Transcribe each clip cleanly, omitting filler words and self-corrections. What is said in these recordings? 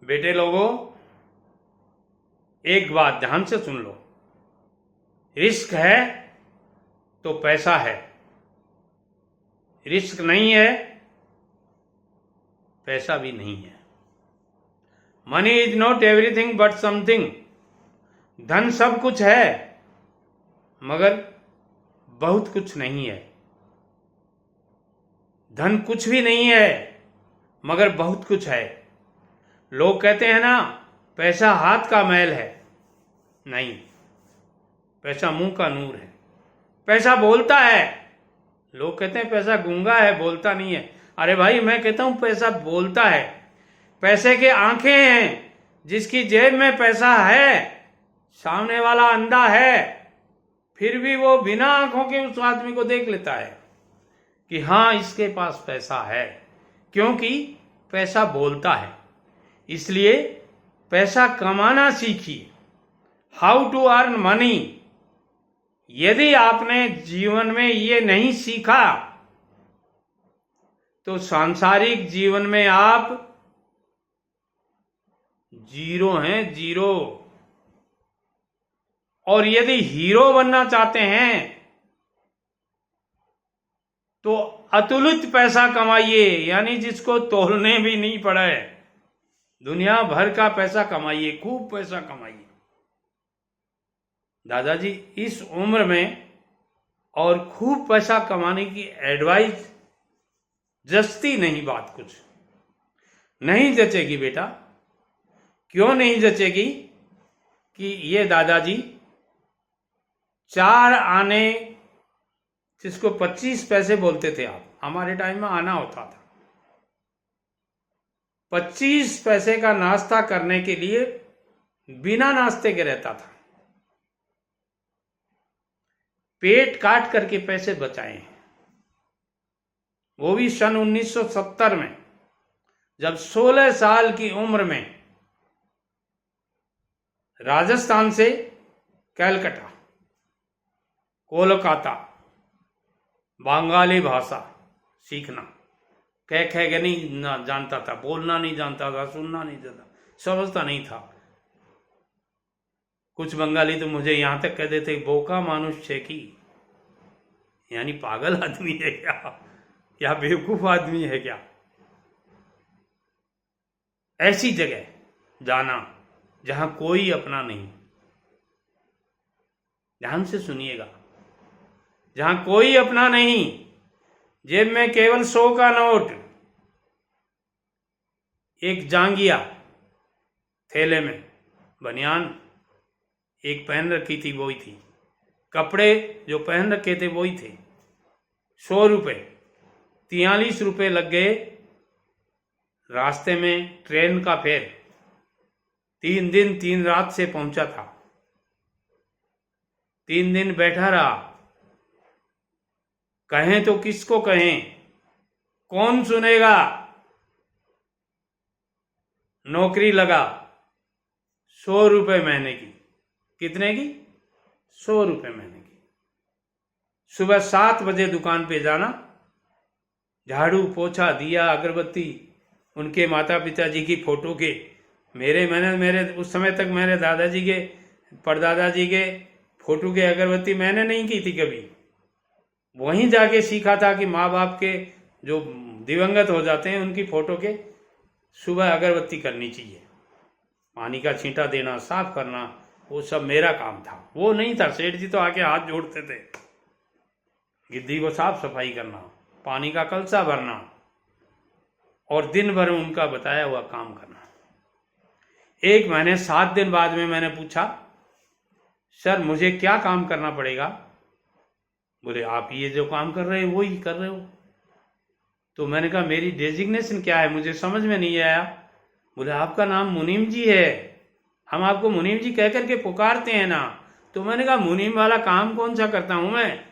बेटे लोगों, एक बात ध्यान से सुन लो। रिस्क है तो पैसा है, रिस्क नहीं है पैसा भी नहीं है। Money is not everything but something. धन सब कुछ है मगर बहुत कुछ नहीं है। धन कुछ भी नहीं है मगर बहुत कुछ है। लोग कहते हैं ना, पैसा हाथ का मैल है। नहीं, पैसा मुंह का नूर है। पैसा बोलता है। लोग कहते हैं पैसा गूंगा है, बोलता नहीं है। अरे भाई, मैं कहता हूं पैसा बोलता है। पैसे के आंखें हैं। जिसकी जेब में पैसा है, सामने वाला अंधा है, फिर भी वो बिना आंखों के उस आदमी को देख लेता है कि हाँ, इसके पास पैसा है, क्योंकि पैसा बोलता है। इसलिए पैसा कमाना सीखिए। How to earn money. यदि आपने जीवन में ये नहीं सीखा तो सांसारिक जीवन में आप जीरो हैं, जीरो। और यदि हीरो बनना चाहते हैं तो अतुलित पैसा कमाइए, यानी जिसको तोलने भी नहीं पड़े। दुनिया भर का पैसा कमाइए, खूब पैसा कमाइए। दादाजी इस उम्र में और खूब पैसा कमाने की एडवाइस जचती नहीं। बात कुछ नहीं जचेगी बेटा। क्यों नहीं जचेगी? कि ये दादाजी 4 आने, जिसको 25 पैसे बोलते थे आप, हमारे टाइम में आना होता था। 25 पैसे का नाश्ता करने के लिए बिना नाश्ते के रहता था। पेट काट करके पैसे बचाए हैं, वो भी सन 1970 में, जब 16 साल की उम्र में राजस्थान से कलकत्ता, कोलकाता बंगाली भाषा सीखना। कह के नहीं जानता था, बोलना नहीं जानता था, सुनना नहीं जानता, समझता नहीं था। कुछ बंगाली तो मुझे यहां तक कह देते, बोका मानुष छे की, यानी पागल आदमी है क्या, या बेवकूफ आदमी है क्या। ऐसी जगह जाना जहां कोई अपना नहीं। ध्यान से सुनिएगा। जहां कोई अपना नहीं, जेब में केवल 100 का नोट, एक जांगिया थैले में, बनियान एक पहन रखी थी वही थी, कपड़े जो पहन रखे थे वही थे। 100 रुपये, 43 रुपये लग गए रास्ते में ट्रेन का फेयर। 3 दिन 3 रात से पहुंचा था। 3 दिन बैठा रहा। कहें तो किसको कहें, कौन सुनेगा। नौकरी लगा 100 रुपये महीने की। कितने की? 100 रुपये महीने की। सुबह 7 बजे दुकान पे जाना, झाड़ू पोछा दिया, अगरबत्ती, उनके माता पिताजी की फोटो के, मेरे उस समय तक मेरे दादाजी के, परदादाजी के फोटो के अगरबत्ती मैंने नहीं की थी कभी। वहीं जाके सीखा था कि माँ बाप के जो दिवंगत हो जाते हैं उनकी फोटो के सुबह अगरबत्ती करनी चाहिए। पानी का छींटा देना, साफ करना, वो सब मेरा काम था। वो नहीं था, सेठ जी तो आके हाथ जोड़ते थे। गिद्दी को साफ सफाई करना, पानी का कलसा भरना और दिन भर उनका बताया हुआ काम करना। 1 महीने 7 दिन बाद में मैंने पूछा, सर मुझे क्या काम करना पड़ेगा? बोले आप ये जो काम कर रहे हो वो ही कर रहे हो। तो मैंने कहा मेरी डेजिग्नेशन क्या है, मुझे समझ में नहीं आया। बोले आपका नाम मुनीम जी है, हम आपको मुनीम जी कह करके पुकारते हैं ना। तो मैंने कहा मुनीम वाला काम कौन सा करता हूं मैं?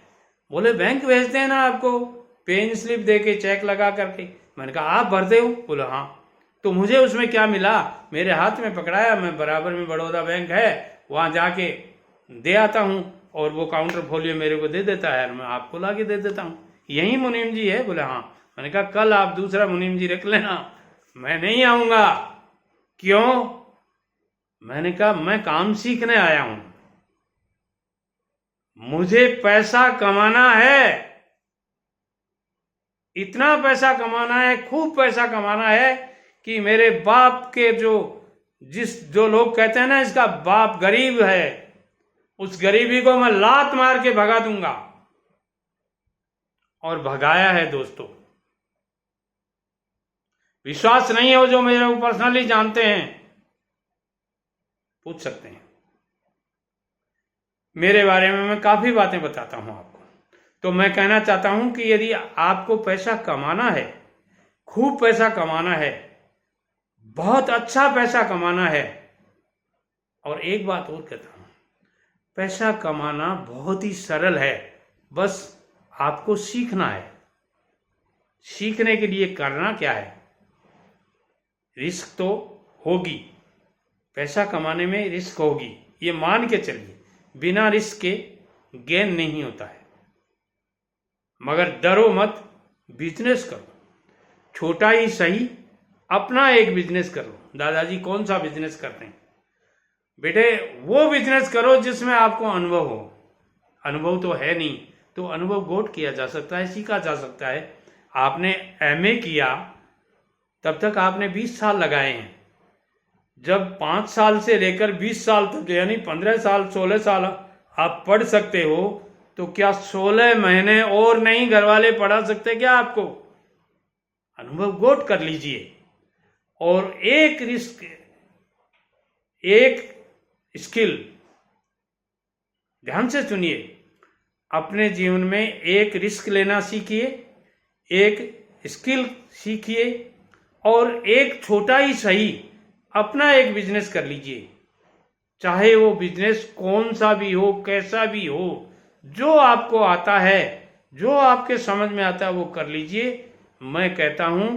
बोले बैंक भेजते हैं ना आपको, पेन स्लिप दे के, चेक लगा करके। मैंने कहा आप भरते हो? बोले हाँ। तो मुझे उसमें क्या मिला? मेरे हाथ में पकड़ाया, मैं बराबर में बड़ौदा बैंक है, वहां जाके दे आता हूं और वो काउंटर फोलियो मेरे को दे देता है और मैं आपको ला के दे देता हूं। यही मुनीम जी है? बोले हाँ। मैंने कहा कल आप दूसरा मुनीम जी रख लेना, मैं नहीं आऊंगा। क्यों? मैंने कहा मैं काम सीखने आया हूं, मुझे पैसा कमाना है, इतना पैसा कमाना है, खूब पैसा कमाना है कि मेरे बाप के जो लोग कहते हैं ना इसका बाप गरीब है, उस गरीबी को मैं लात मार के भगा दूंगा। और भगाया है दोस्तों। विश्वास नहीं हो जो मेरे को पर्सनली जानते हैं, पूछ सकते हैं। मेरे बारे में मैं काफी बातें बताता हूं आपको। तो मैं कहना चाहता हूं कि यदि आपको पैसा कमाना है, खूब पैसा कमाना है, बहुत अच्छा पैसा कमाना है, और एक बात और कहता हूं, पैसा कमाना बहुत ही सरल है, बस आपको सीखना है। सीखने के लिए करना क्या है? रिस्क तो होगी, पैसा कमाने में रिस्क होगी, ये मान के चलिए। बिना रिस्क के गेन नहीं होता है। मगर डरो मत, बिजनेस करो, छोटा ही सही, अपना एक बिजनेस करो। दादाजी कौन सा बिजनेस करते हैं? बेटे वो बिजनेस करो जिसमें आपको अनुभव हो। अनुभव तो है नहीं, तो अनुभव गोट किया जा सकता है, सीखा जा सकता है। आपने एमए किया, तब तक आपने 20 साल लगाए हैं। जब 5 साल से लेकर 20 साल तक, यानी 15 साल 16 साल आप पढ़ सकते हो, तो क्या 16 महीने और नहीं घर वाले पढ़ा सकते क्या आपको? अनुभव गोट कर लीजिए। और एक रिस्क, एक स्किल, ध्यान से सुनिए, अपने जीवन में एक रिस्क लेना सीखिए, एक स्किल सीखिए, और एक छोटा ही सही अपना एक बिजनेस कर लीजिए। चाहे वो बिजनेस कौन सा भी हो, कैसा भी हो, जो आपको आता है, जो आपके समझ में आता है वो कर लीजिए। मैं कहता हूं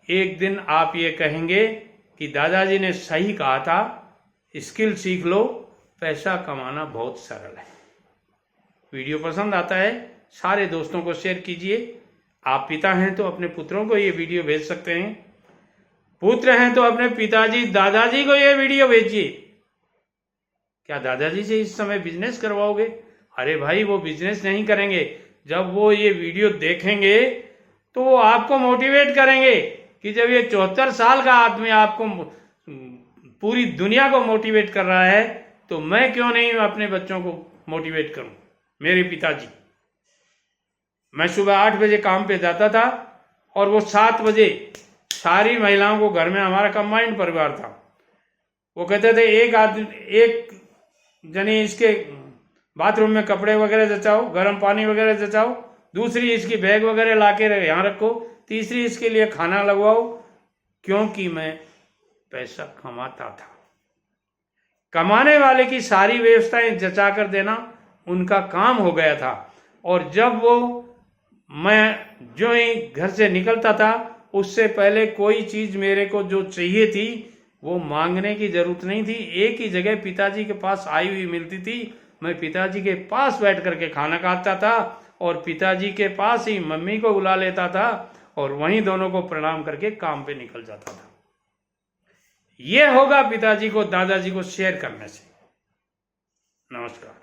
एक दिन आप ये कहेंगे कि दादाजी ने सही कहा था, स्किल सीख लो, पैसा कमाना बहुत सरल है। वीडियो पसंद आता है सारे दोस्तों को शेयर कीजिए। आप पिता हैं तो अपने पुत्रों को ये वीडियो भेज सकते हैं, पुत्र हैं तो अपने पिताजी दादाजी को ये वीडियो भेजिए। क्या दादाजी से इस समय बिजनेस करवाओगे? अरे भाई वो बिजनेस नहीं करेंगे, जब वो ये वीडियो देखेंगे तो वो आपको मोटिवेट करेंगे कि जब ये 74 साल का आदमी आपको पूरी दुनिया को मोटिवेट कर रहा है, तो मैं क्यों नहीं अपने बच्चों को मोटिवेट करूं। मेरे पिताजी, मैं सुबह 8 बजे काम पे जाता था और वो 7 बजे सारी महिलाओं को, घर में हमारा कंबाइंड परिवार था, वो कहते थे एक जनी इसके बाथरूम में कपड़े वगैरह जचाओ, गर्म पानी वगैरह जचाओ, दूसरी इसकी बैग वगैरह लाके यहाँ रखो, तीसरी इसके लिए खाना लगवाओ। क्योंकि मैं पैसा कमाता था। कमाने वाले की सारी व्यवस्थाएं जचा कर देना उनका काम हो गया था। और जब मैं जो ही घर से निकलता था, उससे पहले कोई चीज मेरे को जो चाहिए थी वो मांगने की जरूरत नहीं थी। एक ही जगह पिताजी के पास आई हुई मिलती थी, मैं पिताजी के पास बैठ करके खाना खाता था और पिताजी के पास ही मम्मी को बुला लेता था और वहीं दोनों को प्रणाम करके काम पे निकल जाता था। यह होगा पिताजी को दादाजी को शेयर करने से। नमस्कार।